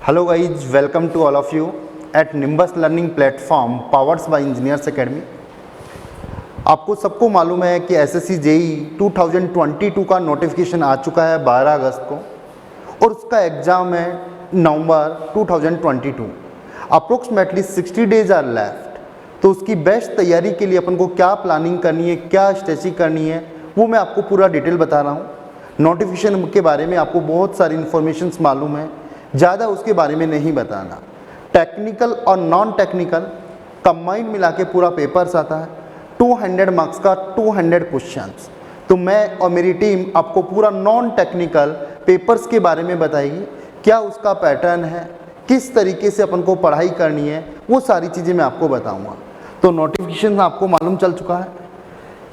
Hello guys, welcome to all of you at Nimbus Learning Platform powered by Engineers Academy। आपको सबको मालूम है कि एसएससी जेई 2022 का नोटिफिकेशन आ चुका है 12 अगस्त को और उसका एग्ज़ाम है नवंबर 2022। Approximately 60 days are left. तो उसकी बेस्ट तैयारी के लिए अपन को क्या प्लानिंग करनी है, क्या स्ट्रेटजी करनी है, वो मैं आपको पूरा डिटेल बता रहा हूँ। नोटिफिकेशन के बारे में आपको बहुत सारी इन्फॉर्मेशंस मालूम है, ज़्यादा उसके बारे में नहीं बताना। टेक्निकल और नॉन टेक्निकल कंबाइंड मिला के पूरा पेपर्स आता है। 200 मार्क्स का 200 क्वेश्चंस। तो मैं और मेरी टीम आपको पूरा नॉन टेक्निकल पेपर्स के बारे में बताएगी, क्या उसका पैटर्न है, किस तरीके से अपन को पढ़ाई करनी है, वो सारी चीज़ें मैं आपको बताऊंगा। तो नोटिफिकेशन आपको मालूम चल चुका है।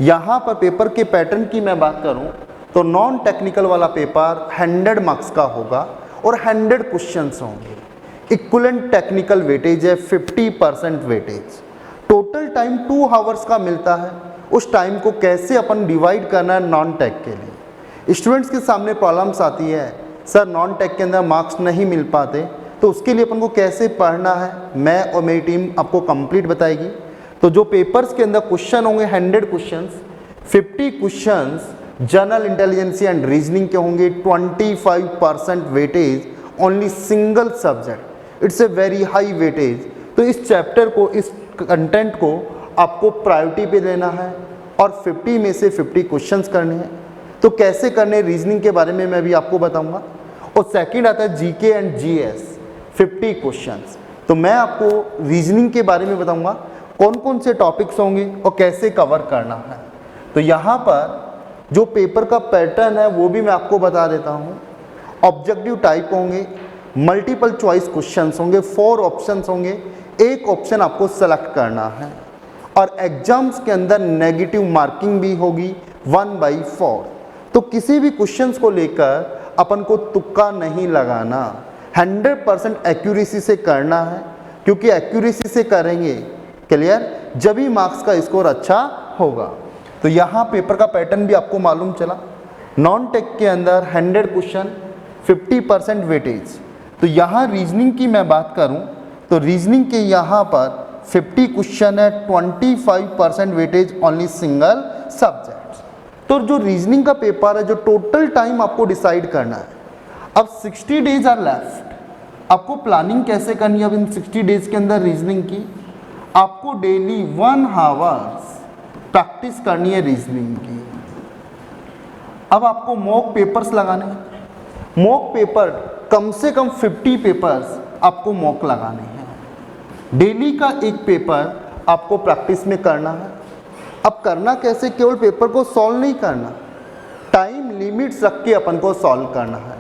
यहाँ पर पेपर के पैटर्न की मैं बात करूँ तो नॉन टेक्निकल वाला पेपर 100 मार्क्स का होगा और 100 क्वेश्चंस होंगे। इक्विवेलेंट टेक्निकल वेटेज है 50% वेटेज। टोटल टाइम 2 आवर्स का मिलता है। उस टाइम को कैसे अपन डिवाइड करना है नॉन टेक के लिए। स्टूडेंट्स के सामने प्रॉब्लम्स आती है, सर नॉन टेक के अंदर मार्क्स नहीं मिल पाते, तो उसके लिए अपन को कैसे पढ़ना है, मैं और मेरी टीम आपको कंप्लीट बताएगी। तो जो पेपर्स के अंदर क्वेश्चन होंगे 100 questions, 50 questions general intelligence and reasoning के होंगे। 25% weightage only single subject. It's a very high weightage. तो इस चैप्टर को, इस कंटेंट को आपको प्रायोरिटी पे देना है और 50 में से 50 क्वेश्चंस करने हैं। तो कैसे करने, रीजनिंग के बारे में मैं भी आपको बताऊंगा। और सेकंड आता है जीके एंड जीएस 50 क्वेश्चंस। तो मैं आपको रीजनिंग के बारे में बताऊंगा कौन कौन से टॉपिक्स होंगे और कैसे कवर करना है। तो यहाँ पर जो पेपर का पैटर्न है वो भी मैं आपको बता देता हूँ। ऑब्जेक्टिव टाइप होंगे, मल्टीपल चॉइस क्वेश्चंस होंगे, 4 ऑप्शंस होंगे, एक ऑप्शन आपको सेलेक्ट करना है। और एग्जाम्स के अंदर नेगेटिव मार्किंग भी होगी 1/4। तो किसी भी क्वेश्चंस को लेकर अपन को तुक्का नहीं लगाना, 100% एक्यूरेसी से करना है, क्योंकि एक्यूरेसी से करेंगे क्लियर जब भी मार्क्स का स्कोर अच्छा होगा। तो यहाँ पेपर का पैटर्न भी आपको मालूम चला। नॉन टेक के अंदर 100 क्वेश्चन, 50% वेटेज। तो यहाँ रीजनिंग की मैं बात करूँ तो रीजनिंग के यहाँ पर 50 क्वेश्चन है, 25% वेटेज ओनली सिंगल सब्जेक्ट। तो जो रीजनिंग का पेपर है, जो टोटल टाइम आपको डिसाइड करना है। अब 60 डेज आर लेफ्ट। आपको प्लानिंग कैसे करनी है अब इन 60 डेज के अंदर रीजनिंग की। आपको डेली 1 आवर्स प्रैक्टिस करनी है रीजनिंग की। अब आपको मॉक पेपर्स लगाने हैं। मॉक पेपर कम से कम 50 पेपर्स आपको मॉक लगाने हैं। डेली का एक पेपर आपको प्रैक्टिस में करना है। अब करना कैसे, केवल पेपर को सॉल्व नहीं करना, टाइम लिमिट्स रख के अपन को सॉल्व करना है।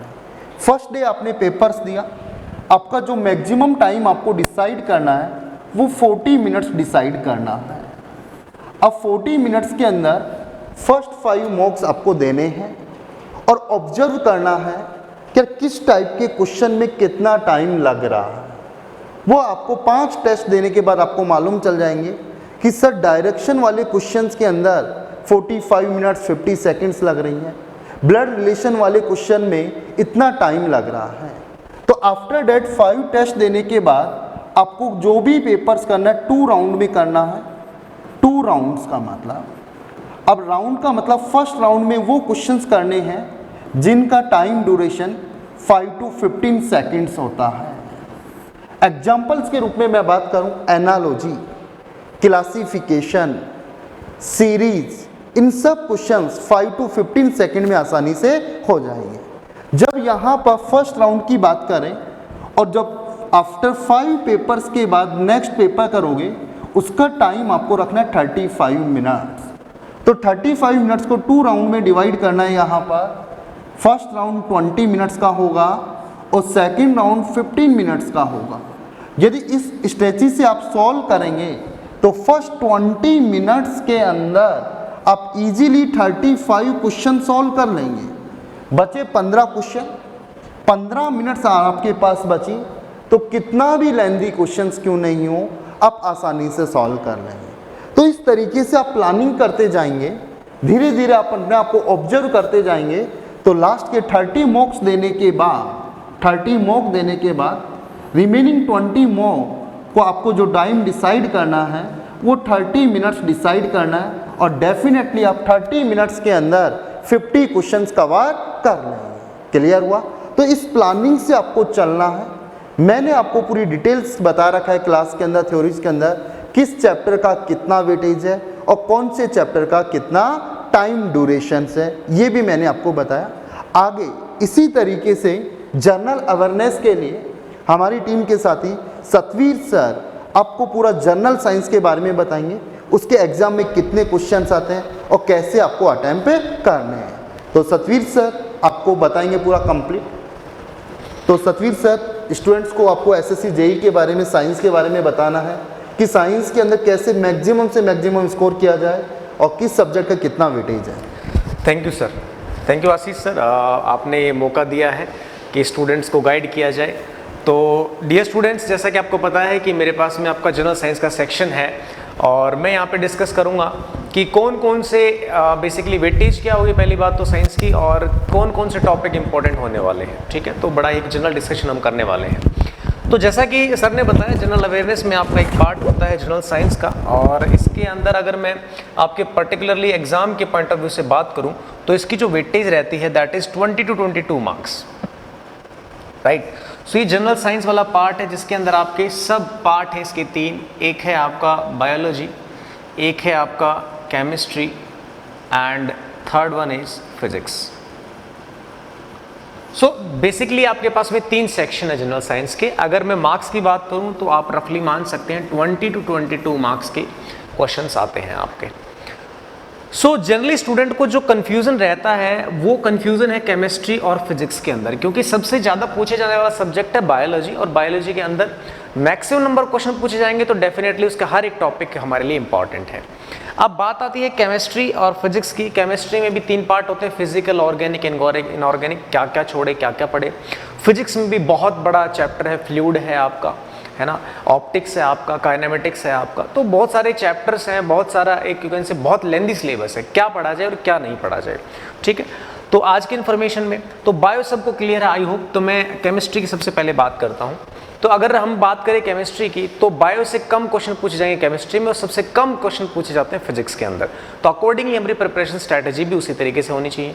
फर्स्ट डे आपने पेपर्स दिया, आपका जो मैक्सिमम टाइम आपको डिसाइड करना है वो 40 मिनट्स डिसाइड करना है। अब 40 मिनट्स के अंदर फर्स्ट 5 मॉक्स आपको देने हैं और ऑब्जर्व करना है कि किस टाइप के क्वेश्चन में कितना टाइम लग रहा है। वो आपको 5 टेस्ट देने के बाद आपको मालूम चल जाएंगे कि सर डायरेक्शन वाले क्वेश्चंस के अंदर 45 मिनट्स 50 सेकंड्स लग रही हैं, ब्लड रिलेशन वाले क्वेश्चन में इतना टाइम लग रहा है। तो आफ्टर डेट 5 टेस्ट देने के बाद आपको जो भी पेपर्स करना है 2 राउंड में करना है। 2 राउंड्स का मतलब, अब राउंड का मतलब फर्स्ट राउंड में वो क्वेश्चंस करने हैं जिनका टाइम ड्यूरेशन 5 to 15 सेकंड्स होता है। एग्जाम्पल्स के रूप में मैं बात करूं, एनालॉजी, क्लासिफिकेशन, सीरीज, इन सब क्वेश्चंस 5 to 15 सेकंड में आसानी से हो जाएंगे। जब यहाँ पर फर्स्ट राउंड की बात करें और जब आफ्टर 5 पेपर्स के बाद नेक्स्ट पेपर करोगे, उसका टाइम आपको रखना है 35 मिनट्स। तो 35 मिनट्स को 2 राउंड में डिवाइड करना है। यहाँ पर फर्स्ट राउंड 20 मिनट्स का होगा और सेकंड राउंड 15 मिनट्स का होगा। यदि इस स्ट्रेटजी से आप सॉल्व करेंगे तो फर्स्ट 20 मिनट्स के अंदर आप इजीली 35 क्वेश्चन सॉल्व कर लेंगे। बचे 15 क्वेश्चन, 15 मिनट्स आपके पास बची, तो कितना भी लेंथी क्वेश्चंस क्यों नहीं हो, आप आसानी से सॉल्व कर लेंगे। तो इस तरीके से आप प्लानिंग करते जाएंगे, धीरे धीरे आप अपने आप को ऑब्जर्व करते जाएंगे। तो लास्ट के 30 मॉक्स देने के बाद रिमेनिंग 20 मोर को आपको जो टाइम डिसाइड करना है वो 30 मिनट्स डिसाइड करना है और डेफिनेटली आप 30 मिनट्स के अंदर 50 क्वेश्चंस कवर कर लेंगे। क्लियर हुआ? तो इस प्लानिंग से आपको चलना है। मैंने आपको पूरी डिटेल्स बता रखा है क्लास के अंदर, थ्योरीज के अंदर, किस चैप्टर का कितना वेटेज है और कौन से चैप्टर का कितना टाइम ड्यूरेशन है, ये भी मैंने आपको बताया। आगे इसी तरीके से जनरल अवेयरनेस के लिए हमारी टीम के साथी सतवीर सर आपको पूरा जनरल साइंस के बारे में बताएंगे, उसके एग्जाम में कितने क्वेश्चंस आते हैं और कैसे आपको अटेम्प्ट करने हैं। तो सतवीर सर आपको बताएंगे पूरा कंप्लीट। तो सतवीर सर, स्टूडेंट्स को आपको एसएससी जेईई के बारे में, साइंस के बारे में बताना है कि साइंस के अंदर कैसे मैक्सिमम से मैक्सिमम स्कोर किया जाए और किस सब्जेक्ट का कितना वेटेज है। Thank you sir, thank you Ashish sir, आपने ये मौका दिया है कि स्टूडेंट्स को गाइड किया जाए। तो डियर स्टूडेंट्स, जैसा कि आपको पता है कि मेरे पास में आपका जनरल साइंस का सेक्शन है और मैं यहाँ पे डिस्कस करूँगा कि कौन कौन से बेसिकली वेटेज क्या होगी, पहली बात तो साइंस की, और कौन कौन से टॉपिक इंपॉर्टेंट होने वाले हैं। ठीक है, तो बड़ा एक जनरल डिस्कशन हम करने वाले हैं। तो जैसा कि सर ने बताया, जनरल अवेयरनेस में आपका एक पार्ट होता है जनरल साइंस का, और इसके अंदर अगर मैं आपके पर्टिकुलरली एग्जाम के पॉइंट ऑफ व्यू से बात करूं तो इसकी जो वेटेज रहती है that is 20 to 22 marks, right. So ये जनरल साइंस वाला पार्ट है जिसके अंदर आपके सब पार्ट है इसके तीन, एक है आपका बायोलॉजी, एक है आपका chemistry and third one is physics. So basically आपके पास में तीन सेक्शन है जनरल साइंस के। अगर मैं मार्क्स की बात करूं तो आप रफली मान सकते हैं 20 to 22 मार्क्स के क्वेश्चंस आते हैं आपके। सो जनरली स्टूडेंट को जो कंफ्यूजन रहता है वो कंफ्यूजन है केमिस्ट्री और फिजिक्स के अंदर, क्योंकि सबसे ज़्यादा पूछे जाने वाला सब्जेक्ट है बायोलॉजी, और बायोलॉजी के अंदर मैक्सिमम नंबर क्वेश्चन पूछे जाएंगे, तो डेफिनेटली उसका हर एक टॉपिक हमारे लिए इंपॉर्टेंट है। अब बात आती है केमिस्ट्री और फिजिक्स की। केमिस्ट्री में भी तीन पार्ट होते हैं, फिजिकल, ऑर्गेनिक, इनऑर्गेनिक, क्या क्या छोड़े क्या क्या पढ़े। फिजिक्स में भी बहुत बड़ा चैप्टर है, फ्लूइड है आपका, है ना, ऑप्टिक्स है आपका, काइनेमेटिक्स है आपका, तो बहुत सारे चैप्टर्स हैं, बहुत सारा एक यू कैन से बहुत लेंदी सिलेबस है, क्या पढ़ा जाए और क्या नहीं पढ़ा जाए। ठीक है, तो आज की इन्फॉर्मेशन में तो बायो सबको क्लियर है आई होप। तो मैं केमिस्ट्री की सबसे पहले बात करता हूँ। तो अगर हम बात करें केमिस्ट्री की तो बायो से कम क्वेश्चन पूछे जाएंगे केमिस्ट्री में और सबसे कम क्वेश्चन पूछे जाते हैं फिजिक्स के अंदर। तो अकॉर्डिंगली हमारी प्रिपरेशन स्ट्रैटेजी भी उसी तरीके से होनी चाहिए।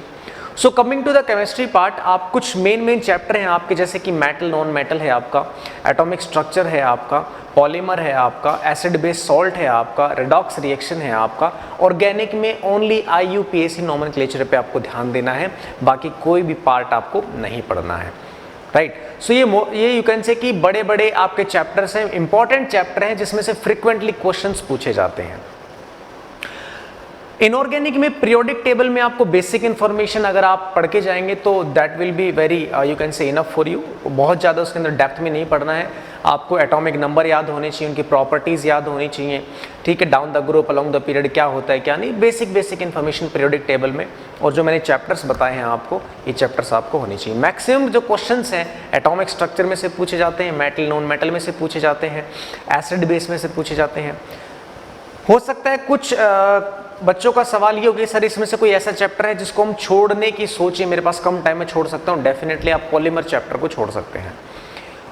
So coming to the chemistry part, आप कुछ मेन चैप्टर हैं आपके, जैसे कि मेटल, नॉन मेटल है आपका, एटॉमिक स्ट्रक्चर है आपका, पॉलीमर है आपका, एसिड बेस सॉल्ट है आपका, रेडॉक्स रिएक्शन है आपका। ऑर्गेनिक में ओनली IUPAC नोमेनक्लेचर पे आपको ध्यान देना है, बाकी कोई भी पार्ट आपको नहीं पढ़ना है, राइट। सो ये यू कैन से कि बड़े बड़े आपके चैप्टर्स हैं, इंपॉर्टेंट चैप्टर हैं जिसमें से फ्रिक्वेंटली क्वेश्चंस पूछे जाते हैं। इनऑर्गेनिक में पीरियोडिक टेबल में आपको बेसिक इन्फॉर्मेशन अगर आप पढ़ के जाएंगे तो that will be very you can say enough for you. बहुत ज़्यादा उसके अंदर डेप्थ में नहीं पढ़ना है, आपको एटॉमिक नंबर याद होने चाहिए, उनकी प्रॉपर्टीज़ याद होनी चाहिए, ठीक है, down the group along the period क्या होता है क्या नहीं, बेसिक इन्फॉर्मेशन पीरियोडिक टेबल में। और जो मैंने चैप्टर्स बताए हैं आपको, ये चैप्टर्स आपको होनी चाहिए। मैक्सिमम जो क्वेश्चंस हैं एटॉमिक स्ट्रक्चर में से पूछे जाते हैं, मेटल नॉन मेटल में से पूछे जाते हैं, एसिड बेस में से पूछे जाते हैं। हो सकता है कुछ बच्चों का सवाल ये हो कि सर इसमें से कोई ऐसा चैप्टर है जिसको हम छोड़ने की सोचे, मेरे पास कम टाइम में छोड़ सकता हूँ। डेफिनेटली आप पॉलीमर चैप्टर को छोड़ सकते हैं,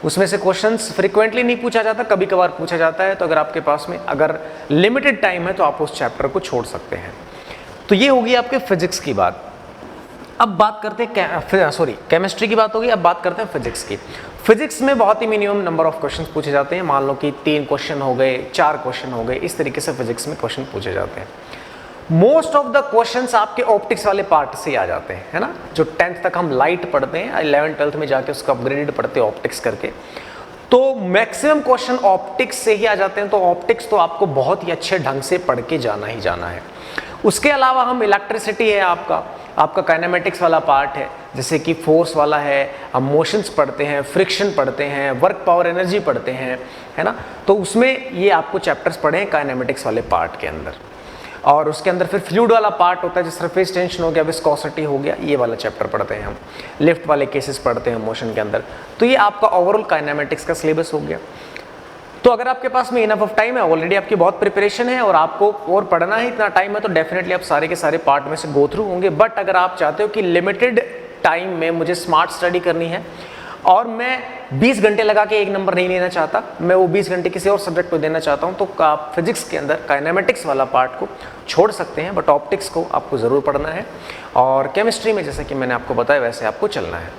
उसमें से क्वेश्चंस फ्रीक्वेंटली नहीं पूछा जाता, कभी कभार पूछा जाता है। तो अगर आपके पास में अगर लिमिटेड टाइम है तो आप उस चैप्टर को छोड़ सकते हैं। तो ये होगी आपके फिजिक्स की बात। अब बात करते हैं केमिस्ट्री की बात होगी, अब बात करते हैं फिजिक्स की। फिजिक्स में बहुत ही मिनिमम नंबर ऑफ क्वेश्चंस पूछे जाते हैं। मान लो कि 3 क्वेश्चन हो गए, 4 क्वेश्चन हो गए, इस तरीके से फिजिक्स में क्वेश्चन पूछे जाते हैं। मोस्ट ऑफ द क्वेश्चंस आपके ऑप्टिक्स वाले पार्ट से आ जाते हैं, है ना। जो 10th तक हम लाइट पढ़ते हैं, 11th 12th में जाके उसका अपग्रेडेड पढ़ते हैं ऑप्टिक्स करके, तो मैक्सिमम क्वेश्चन ऑप्टिक्स से ही आ जाते हैं। तो ऑप्टिक्स तो आपको बहुत ही अच्छे ढंग से पढ़ के जाना ही जाना है। उसके अलावा हम इलेक्ट्रिसिटी है आपका काइनेमेटिक्स वाला पार्ट है, जैसे कि फोर्स वाला है, हम मोशंस पढ़ते हैं, फ्रिक्शन पढ़ते हैं, वर्क पावर एनर्जी पढ़ते हैं, है ना। तो उसमें ये आपको चैप्टर्स पढ़े हैं काइनेमेटिक्स वाले पार्ट के अंदर। और उसके अंदर फिर फ्लूइड वाला पार्ट होता है, जैसे सरफेस टेंशन हो गया, विस्कोसिटी हो गया, ये वाला चैप्टर पढ़ते हैं हम। लिफ्ट वाले केसेस पढ़ते हैं मोशन के अंदर। तो ये आपका ओवरऑल काइनेमेटिक्स का सिलेबस हो गया। तो अगर आपके पास में इनफ ऑफ टाइम है, ऑलरेडी आपकी बहुत प्रिपरेशन है और आपको और पढ़ना है, इतना टाइम है, तो डेफिनेटली आप सारे के सारे पार्ट में से गो थ्रू होंगे। बट अगर आप चाहते हो कि लिमिटेड टाइम में मुझे स्मार्ट स्टडी करनी है और मैं 20 घंटे लगा के एक नंबर नहीं लेना चाहता, मैं वो 20 घंटे किसी और सब्जेक्ट को देना चाहता हूँ, तो आप फिजिक्स के अंदर काइनेमेटिक्स वाला पार्ट को छोड़ सकते हैं, बट ऑप्टिक्स को आपको ज़रूर पढ़ना है, और केमिस्ट्री में जैसे कि मैंने आपको बताया वैसे आपको चलना है।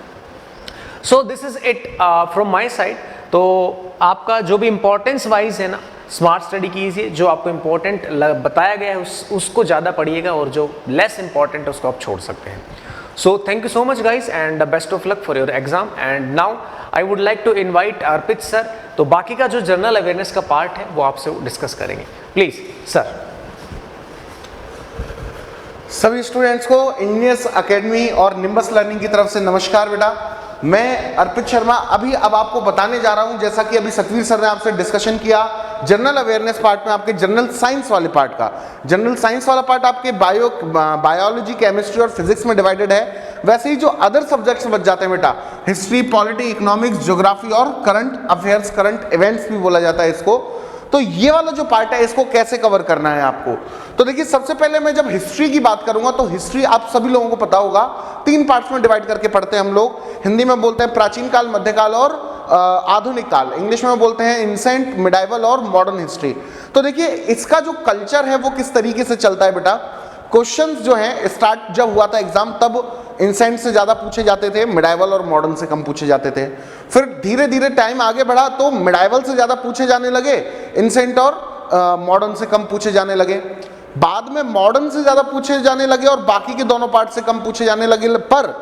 So this is it from my side. तो आपका जो भी इंपॉर्टेंस वाइज है ना, स्मार्ट स्टडी कीजिए, जो आपको इंपॉर्टेंट बताया गया है उसको ज़्यादा पढ़िएगा, और जो लेस इंपॉर्टेंट है उसको आप छोड़ सकते हैं। So thank you so much guys, and best of luck for your exam. And now I would like to invite Arpit sir, तो बाकी का जो जनरल अवेयरनेस का पार्ट है वो आपसे डिस्कस करेंगे। Please sir. सभी स्टूडेंट्स को इंजीनियर्स एकेडमी और निम्बस लर्निंग की तरफ से नमस्कार बेटा। मैं अर्पित शर्मा अब आपको बताने जा रहा हूं, जैसा कि अभी सतवीर सर ने आपसे डिस्कशन किया जनरल अवेयरनेस पार्ट में, आपके जनरल साइंस वाले पार्ट का। जनरल साइंस वाला पार्ट आपके बायोलॉजी, केमिस्ट्री और फिजिक्स में डिवाइडेड है। वैसे ही जो अदर सब्जेक्ट्स बच जाते हैं बेटा, हिस्ट्री, पॉलिटी, इकोनॉमिक्स, ज्योग्राफी और करंट अफेयर्स, करंट इवेंट्स भी बोला जाता है इसको। तो ये वाला जो पार्ट है इसको कैसे कवर करना है आपको, तो देखिए सबसे पहले मैं जब हिस्ट्री की बात करूंगा तो हिस्ट्री आप सभी लोगों को पता होगा 3 पार्ट्स में डिवाइड करके पढ़ते हैं हम लोग। हिंदी में बोलते हैं प्राचीन काल, मध्यकाल और आधुनिक काल। इंग्लिश में बोलते हैं एंसेंट, मिडाइवल और मॉडर्न हिस्ट्री। तो देखिए इसका जो कल्चर है वो किस तरीके से चलता है बेटा। क्वेश्चंस जो हैं स्टार्ट जब हुआ था एग्जाम तब इंसेंट से ज़्यादा पूछे जाते थे, मिडाइवल और मॉडर्न से कम पूछे जाते थे। फिर धीरे धीरे टाइम आगे बढ़ा तो मिडाइवल से ज़्यादा पूछे जाने लगे, इंसेंट और मॉडर्न से कम पूछे जाने लगे। बाद में मॉडर्न से ज़्यादा पूछे जाने लगे और बाकी के दोनों पार्ट से कम पूछे जाने लगे। पर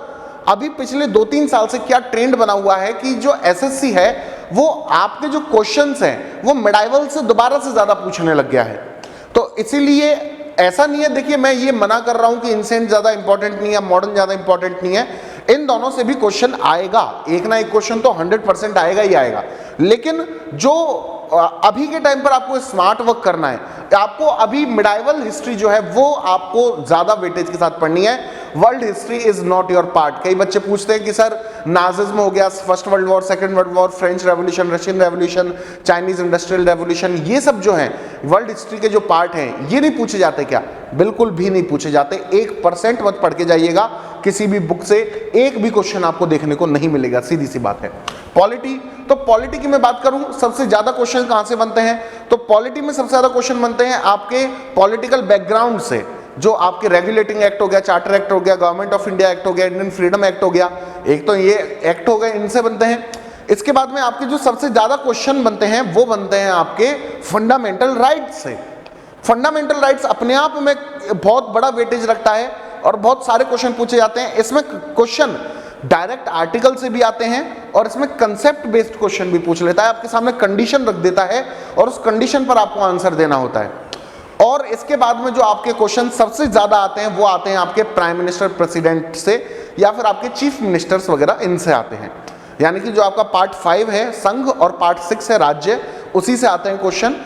अभी पिछले 2-3 साल से क्या ट्रेंड बना हुआ है कि जो एसएससी है वो आपके जो क्वेश्चंस हैं वो मिडाइवल से दोबारा से ज़्यादा पूछने लग गया है। तो इसीलिए ऐसा नहीं है, देखिए मैं ये मना कर रहा हूं कि इंसेंट ज्यादा इंपॉर्टेंट नहीं है, मॉडर्न ज्यादा इंपॉर्टेंट नहीं है, इन दोनों से भी क्वेश्चन आएगा, एक ना एक क्वेश्चन तो 100% आएगा ही आएगा। लेकिन जो अभी के टाइम पर आपको स्मार्ट वर्क करना है, आपको अभी मिडाइवल हिस्ट्री जो है वो आपको ज्यादा वेटेज के साथ पढ़नी है। World history is not your part. कई बच्चे पूछते हैं कि सर नाजिज्म हो गया, first world war, second world war, French revolution, Russian revolution, Chinese industrial revolution, ये सब जो है वर्ल्ड हिस्ट्री के जो पार्ट हैं ये नहीं पूछे जाते क्या? बिल्कुल भी नहीं पूछे जाते। 1% मत पढ़ के जाइएगा किसी भी बुक से, एक भी क्वेश्चन आपको देखने को नहीं मिलेगा, सीधी सी बात है। पॉलिटी, तो पॉलिटी की मैं बात करूं सबसे ज्यादा क्वेश्चन कहां से बनते हैं, तो पॉलिटी में सबसे ज्यादा क्वेश्चन बनते हैं आपके पॉलिटिकल बैकग्राउंड से। जो आपके रेगुलेटिंग एक्ट हो गया, चार्टर एक्ट हो गया, गवर्नमेंट ऑफ इंडिया एक्ट हो गया, इंडियन फ्रीडम एक्ट हो गया, एक तो ये एक्ट हो गए, इनसे बनते हैं। इसके बाद में आपके जो सबसे ज्यादा क्वेश्चन बनते हैं वो बनते हैं आपके फंडामेंटल राइट्स से। फंडामेंटल राइट्स अपने आप में बहुत बड़ा वेटेज रखता है और बहुत सारे क्वेश्चन पूछे जाते हैं। इसमें क्वेश्चन डायरेक्ट आर्टिकल से भी आते हैं और इसमें कंसेप्ट बेस्ड क्वेश्चन भी पूछ लेता है, आपके सामने कंडीशन रख देता है और उस कंडीशन पर आपको आंसर देना होता है। और इसके बाद में जो आपके क्वेश्चन सबसे ज्यादा आते हैं वो आते हैं आपके प्राइम मिनिस्टर, प्रेसिडेंट से, या फिर आपके चीफ मिनिस्टर्स वगैरह, इनसे आते हैं। यानी कि जो आपका पार्ट 5 है संघ और पार्ट 6 है राज्य, उसी से आते हैं क्वेश्चन।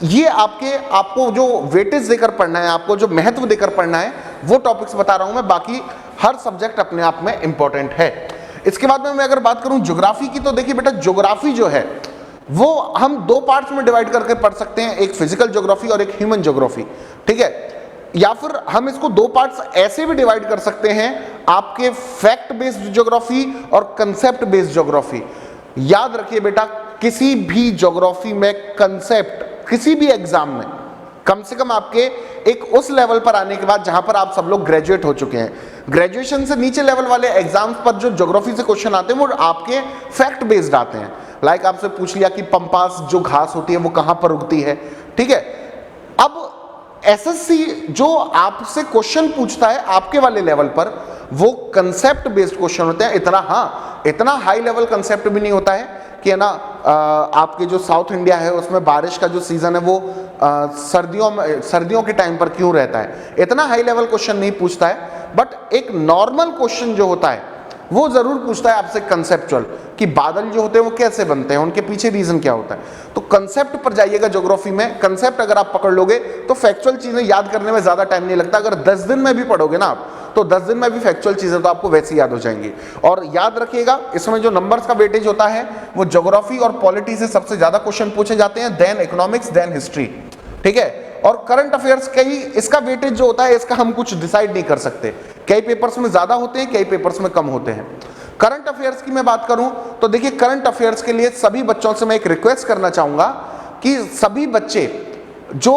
ये आपको जो वेटेज देकर पढ़ना है, आपको जो महत्व देकर पढ़ना है, वो टॉपिक्स बता रहा हूं मैं। बाकी हर सब्जेक्ट अपने आप में इंपॉर्टेंट है। इसके बाद में मैं अगर बात करूं ज्योग्राफी की, तो देखिए बेटा ज्योग्राफी जो है वो हम 2 पार्ट्स में डिवाइड करके पढ़ सकते हैं, एक फिजिकल ज्योग्राफी और एक ह्यूमन ज्योग्राफी, ठीक है। या फिर हम इसको 2 पार्ट्स ऐसे भी डिवाइड कर सकते हैं, आपके फैक्ट बेस्ड ज्योग्राफी और कंसेप्ट बेस्ड ज्योग्राफी। याद रखिए बेटा, किसी भी ज्योग्राफी में कंसेप्ट, किसी भी एग्जाम में कम से कम आपके एक उस लेवल पर आने के बाद जहां पर आप सब लोग ग्रेजुएट हो चुके हैं, ग्रेजुएशन से नीचे लेवल वाले एग्जाम्स पर जो ज्योग्राफी से क्वेश्चन आते हैं वो आपके फैक्ट बेस्ड आते हैं। लाइक आपसे पूछ लिया कि पंपास जो घास होती है वो कहां पर उगती है, ठीक है। अब एसएससी जो आपसे क्वेश्चन पूछता है आपके वाले लेवल पर, वो कंसेप्ट बेस्ड क्वेश्चन होते हैं। इतना हाई लेवल कंसेप्ट भी नहीं होता है कि है ना आपके जो साउथ इंडिया है उसमें बारिश का जो सीजन है वो सर्दियों के टाइम पर क्यों रहता है, इतना हाई लेवल क्वेश्चन नहीं पूछता है। बट एक नॉर्मल क्वेश्चन जो होता है वो जरूर पूछता है आपसे कंसेप्चुअल, कि बादल जो होते हैं वो कैसे बनते हैं, उनके पीछे रीजन क्या होता है। तो कंसेप्ट पर जाइएगा ज्योग्राफी में। कंसेप्ट अगर आप पकड़ लोगे तो फैक्चुअल चीजें याद करने में ज्यादा टाइम नहीं लगता। अगर 10 दिन में भी पढ़ोगे ना आप, तो 10 दिन में भी फैक्चुअल चीजें तो आपको वैसे याद हो जाएंगी। और याद रखिएगा इसमें जो नंबर्स का वेटेज होता है वो ज्योग्राफी और पॉलिटी से सबसे ज्यादा क्वेश्चन पूछे जाते हैं, देन इकोनॉमिक्स, देन हिस्ट्री, ठीक है। और करंट अफेयर्स कई, इसका वेटेज जो होता है इसका हम कुछ डिसाइड नहीं कर सकते, कई पेपर्स में ज्यादा होते हैं, कई पेपर्स में कम होते हैं। करंट अफेयर्स की मैं बात करूं तो देखिए, करंट अफेयर्स के लिए सभी बच्चों से मैं एक रिक्वेस्ट करना चाहूंगा कि सभी बच्चे जो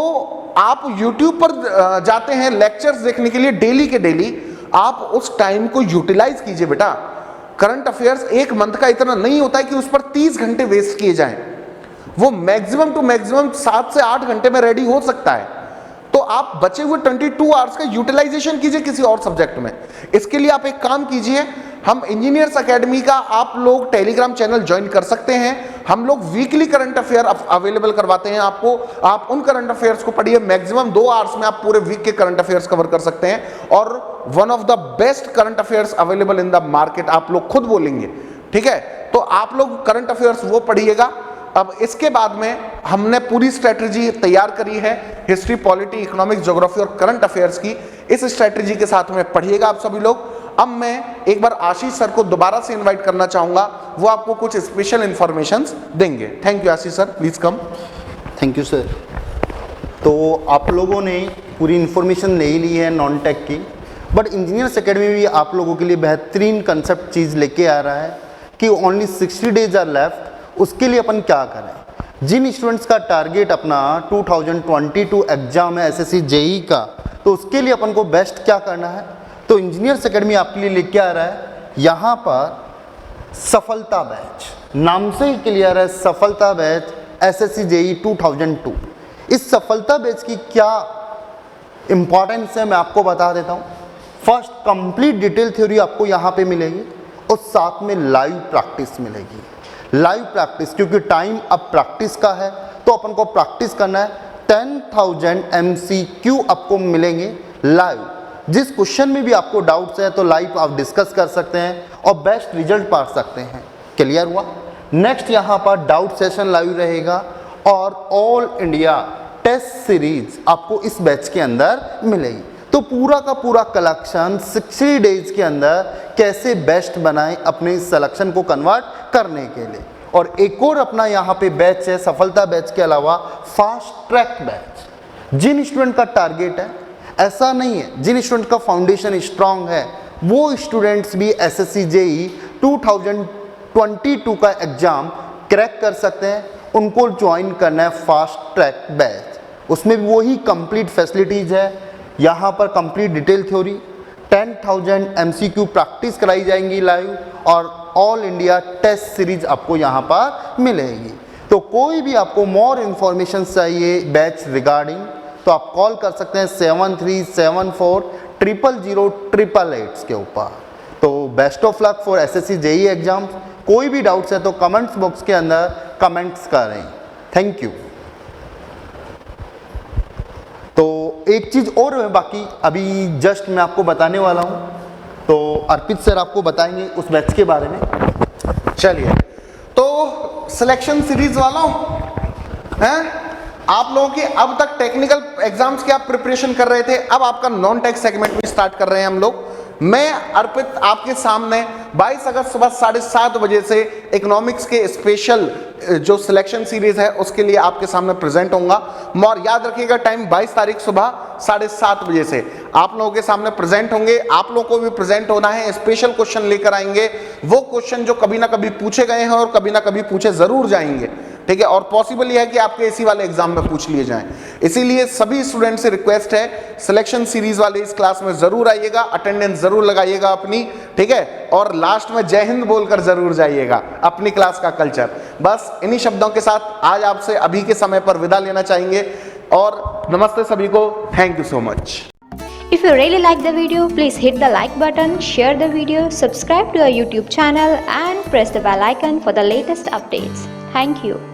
आप YouTube पर जाते हैं लेक्चर्स देखने के लिए डेली के डेली, आप उस टाइम को यूटिलाइज कीजिए बेटा। करंट अफेयर्स एक मंथ का इतना नहीं होता है कि उस पर 30 घंटे वेस्ट किए जाएं। वो मैक्सिमम टू मैक्सिमम 7 से 8 घंटे में रेडी हो सकता है। तो आप बचे हुए 22 आवर्स का यूटिलाइजेशन कीजिए किसी और सब्जेक्ट में। इसके लिए आप एक काम कीजिए, हम इंजीनियर्स एकेडमी का आप लोग टेलीग्राम चैनल ज्वाइन कर सकते हैं। हम लोग वीकली करंट अफेयर अवेलेबल करवाते हैं आपको। आप उन करंट अफेयर्स को पढ़िए, मैक्सिमम 2 आवर्स में आप पूरे वीक के करंट अफेयर्स कवर कर सकते हैं। और one of the best current affairs available in the market, आप लोग खुद बोलेंगे, ठीक है। तो आप लोग करंट अफेयर्स वो पढ़िएगा। अब इसके बाद में हमने पूरी स्ट्रेटजी तैयार करी है, हिस्ट्री, पॉलिटी, इकोनॉमिक्स, ज्योग्राफी और करंट अफेयर्स की। इस स्ट्रेटजी के साथ में पढ़िएगा आप सभी लोग। अब मैं एक बार आशीष सर को दोबारा से इनवाइट करना चाहूंगा, वो आपको कुछ स्पेशल इंफॉर्मेशंस देंगे। Thank you Ashish sir, please come. Thank you sir. तो आप लोगों ने पूरी इन्फॉर्मेशन ले ली है नॉन टेक की, बट इंजीनियर्स एकेडमी भी आप लोगों के लिए बेहतरीन कंसेप्ट चीज़ लेके आ रहा है कि ओनली 60 डेज आर लेफ्ट। उसके लिए अपन क्या करें? जिन स्टूडेंट्स का टारगेट अपना 2022 एग्जाम है एसएससी जेई का, तो उसके लिए अपन को बेस्ट क्या करना है? तो इंजीनियर्स एकेडमी आपके लिए लेके आ रहा है यहाँ पर सफलता बैच, नाम से ही क्लियर है, सफलता बैच एसएससी जेई 2002। इस सफलता बैच की क्या इंपॉर्टेंस है मैं आपको बता देता हूँ। फर्स्ट, कंप्लीट डिटेल थ्योरी आपको यहाँ पे मिलेगी और साथ में लाइव प्रैक्टिस मिलेगी। लाइव प्रैक्टिस, क्योंकि टाइम अब प्रैक्टिस का है तो अपन को प्रैक्टिस करना है। 10,000 MCQ आपको मिलेंगे लाइव। जिस क्वेश्चन में भी आपको डाउट्स है तो लाइव आप डिस्कस कर सकते हैं और बेस्ट रिजल्ट पा सकते हैं। क्लियर हुआ? नेक्स्ट यहाँ पर डाउट सेशन लाइव रहेगा और ऑल इंडिया टेस्ट सीरीज आपको इस बैच के अंदर मिलेगी। तो पूरा का पूरा कलेक्शन 60 डेज के अंदर कैसे बेस्ट बनाएं अपने सिलेक्शन को कन्वर्ट करने के लिए। और एक और अपना यहाँ पे बैच है सफलता बैच के अलावा फास्ट ट्रैक बैच। जिन स्टूडेंट का टारगेट है, ऐसा नहीं है, जिन स्टूडेंट का फाउंडेशन स्ट्रांग है वो स्टूडेंट्स भी एसएससी जेई 2022 का एग्जाम क्रैक कर सकते हैं। उनको ज्वाइन करना है फास्ट ट्रैक बैच। उसमें वही कंप्लीट फैसिलिटीज़ है। यहाँ पर complete detail theory, 10,000 MCQ practice कराई जाएंगी लाइव और ऑल इंडिया टेस्ट सीरीज आपको यहाँ पर मिलेगी। तो कोई भी आपको मोर इन्फॉर्मेशन चाहिए बैच रिगार्डिंग तो आप कॉल कर सकते हैं 7374000888 के ऊपर। तो best of luck for SSC JE exams. कोई भी डाउट्स है तो कमेंट्स बॉक्स के अंदर कमेंट्स करें। Thank you. तो एक चीज़ और है बाकी, अभी जस्ट मैं आपको बताने वाला हूँ, तो अर्पित सर आपको बताएंगे उस बैच के बारे में। चलिए, तो सिलेक्शन सीरीज वालों हैं, आप लोगों के अब तक टेक्निकल एग्जाम्स की आप प्रिपरेशन कर रहे थे, अब आपका नॉन टेक सेगमेंट भी स्टार्ट कर रहे हैं हम लोग। मैं अर्पित आपके सामने 22 अगस्त सुबह 7:30 बजे से इकोनॉमिक्स के स्पेशल जो सिलेक्शन सीरीज है उसके लिए आपके सामने प्रेजेंट होऊंगा। और याद रखिएगा टाइम 22 तारीख सुबह 7:30 बजे से आप लोगों के सामने प्रेजेंट होंगे। आप लोगों को भी प्रेजेंट होना है, स्पेशल क्वेश्चन लेकर आएंगे, वो क्वेश्चन जो कभी ना कभी पूछे गए हैं और कभी ना कभी पूछे जरूर जाएंगे, ठीक है। और पॉसिबल यह है कि आपके इसी वाले एग्जाम में पूछ लिए जाएं। इसीलिए सभी स्टूडेंट से रिक्वेस्ट है, सिलेक्शन सीरीज वाले इस क्लास में जरूर आइएगा, अटेंडेंस जरूर लगाइएगा अपनी, ठीक है। और लास्ट में जय हिंद बोलकर जरूर जाइएगा, अपनी क्लास का कल्चर। बस इन्हीं शब्दों के साथ आज आपसे अभी के समय पर विदा लेना चाहेंगे और नमस्ते सभी को। Thank you so much. If you really like the video, please hit the like button, share the video, subscribe to our YouTube channel and press the bell icon for the latest updates. Thank you.